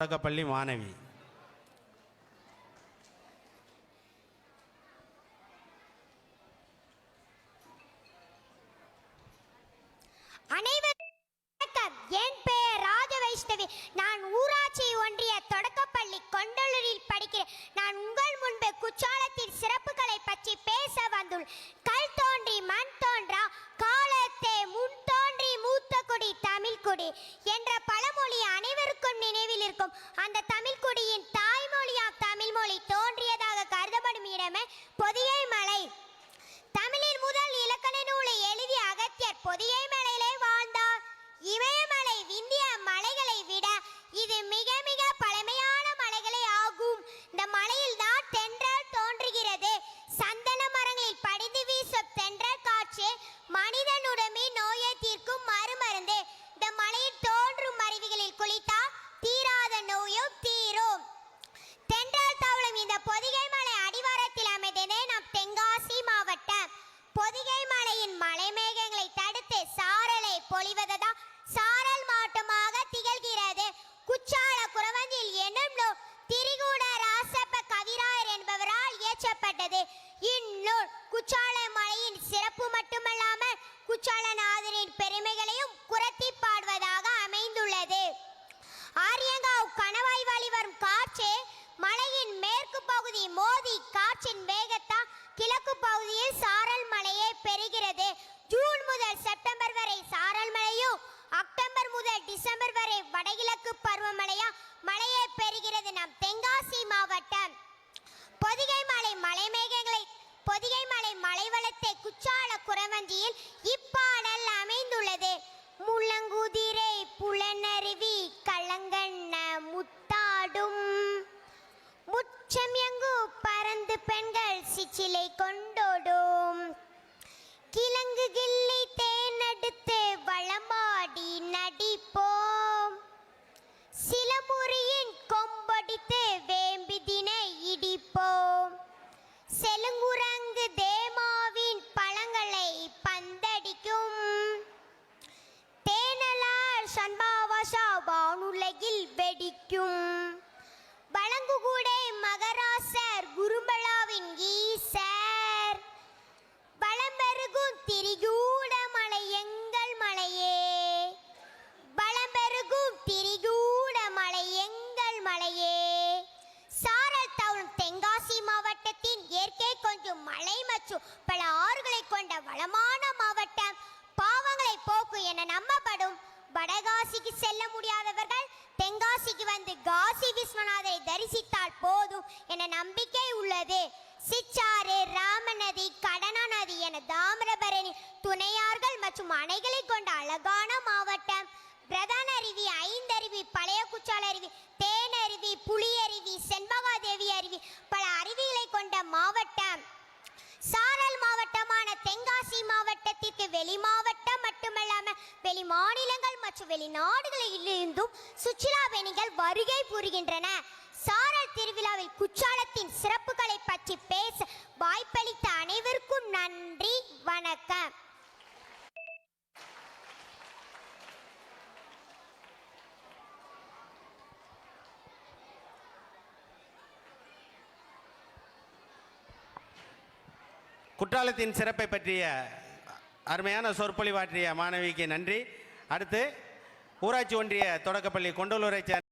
தொடக்கப்பள்ளி மாணவி. என் பெயர் ராஜ வைஷ்ணவி. நான் ஊராட்சி ஒன்றிய தொடக்கப்பள்ளி கொண்டலூரில் படிக்கிறேன். நான் உங்கள் முன்பே குற்றாலத்தின் சிறப்புகளை பற்றி பேச வந்துள்ளேன். கல் தோன்றி மண் தோன்றா காலத்தே முன் தோன்றி மூத்த குடி தமிழ் குடி என்ற பழமொழி அனைவருக்கும் நினைவில் இருக்கும். அந்த தமிழ் குடியின் தாய்மொழியாம் தமிழ் மொழி தோன்றியதாக கருதப்படும் இடமே பொதிகை மலை. தமிழின் முதல் இலக்கண நூலை எழுதிய அகத்தியர் பொதிகை மலையிலே வாழ்ந்தார். இமயமலை விந்திய மலைகளை விட இது மிக மிக பழமையான மலைகளே ஆகும். இந்த மலையில் தான் தென்றல் தோன்றுகிறது. சந்தன மரங்களில் படிந்து வீசும் தென்றல் காற்று மனிதனுடமே நோயை தீர்க்கும் மருமருந்து. இந்த மலையில் தோன்றும் அருவிகளில் குளித்தால் தீராத நோயும் தீரும். தென்றல் தவழும் இந்த பொதிகை மலை அடிவாரத்தில் அமைந்ததே நம் தென்காசி மாவட்டம். பொதிகை மலையின் மலை மேகங்களை தடுத்து சாரலை பொழிவதா சாரல் மாவட்டமாக திகழ்கிறது. குற்றால குறவஞ்சில் என்னும் நூல் திரிகூட ராசப்ப கவிராயர் என்பவரால் இயற்றப்பட்டது. இந்நூல் குற்றால மலையின் சிறப்பு மட்டுமல்லாமல் குற்றாலநாதரின் பெருமைகளையும் குறத்தி பாடுவதாக அமைந்துள்ளது. ஆரியங்காவ் கணவாய் வழி வரும் காற்று மலையின் மேற்கு பகுதி மோதி காற்றின் வேகத்தால் கிழக்கு பகுதியில் சாரல் மழையை பெறுகிறது. ஜூன் முதல் செப்டம்பர் வரை சாரல் மழையும் அக்டோபர் முதல் டிசம்பர் வரை வடகிழக்கு பருவமழையா மழையை பெறுகிறது நம் தென்காசி மாவட்டம். பொதிகை மலை மலைவளத்தை குற்றால குறவஞ்சியில் இப்பாடல் அமைந்துள்ளது. முள்ளங்குதிரை புலனருவி கலங்கண்ண முத்தாடும் முச்சம் எங்கு பறந்து பெண்கள் சிச்சிலை கொண்டோடும் கிழங்கு கிள்ளி தேனெடுத்து வளமாடி நடிப்போம் சிலமுறியின் கொம்படித்து வேம்பிதினை இடிப்போம் செலுங்குரங்கு தேமாவின் பழங்களை பந்தடிக்கும் தேனலார் சண்பாவசா வானுலகில் வெடிக்கும் வழங்குகூடை மகராசர் குரும்பலாவின் ஈசர் பழம்பெருகும் திரிகூட மலை எங்கள் மலையே பழம்பெருகும் திரிகூட மலை எங்கள் மலையே. சாரல் தவழும் தென்காசி மாவட்டத்தின் இயற்கை கொஞ்சம் மலை மற்றும் பல ஆறுகளை கொண்ட வளமான மாவட்டம். பாவங்களை போக்கு என நம்பப்படும். வடகாசிக்கு செல்ல முடியாதவர்கள் தென்காசிக்கு வந்து காசி விஸ்வநாதரை தரிசித்தால் போதும் என நம்பிக்கை உள்ளது. சிச்சாறு ராமநதி கடனா நதி என தாமிரபரணி துணையார்கள் மற்றும் அணைகளை கொண்ட அழகான மாவட்டம். பிரதான அருவி ஐந்தருவி பழைய குற்றால அருவி தேனருவி புலியருவி செண்பகாதேவி அருவி பல அருவிகளை கொண்ட மாவட்டம். சாரல் மாவட்டமான தென்காசி மாவட்டத்திற்கு வெளி மாவட்டம் மட்டுமல்லாமல் வெளி மாநிலங்கள் மற்றும் வெளிநாடுகளிலிருந்தும் சுற்றுலா பயணிகள் வருகை புரிகின்றன. சாரல் திருவிழாவில் குற்றாலத்தின் சிறப்புகளை பற்றி பேச வாய்ப்பளித்த அனைவருக்கும் நன்றி, வணக்கம். குற்றாலத்தின் சிறப்பை பற்றிய அருமையான சொற்பொழிவாற்றிய மாணவிக்கு நன்றி. அடுத்து ஊராட்சி ஒன்றிய தொடக்கப்பள்ளி கொண்டலூரை சேர்ந்த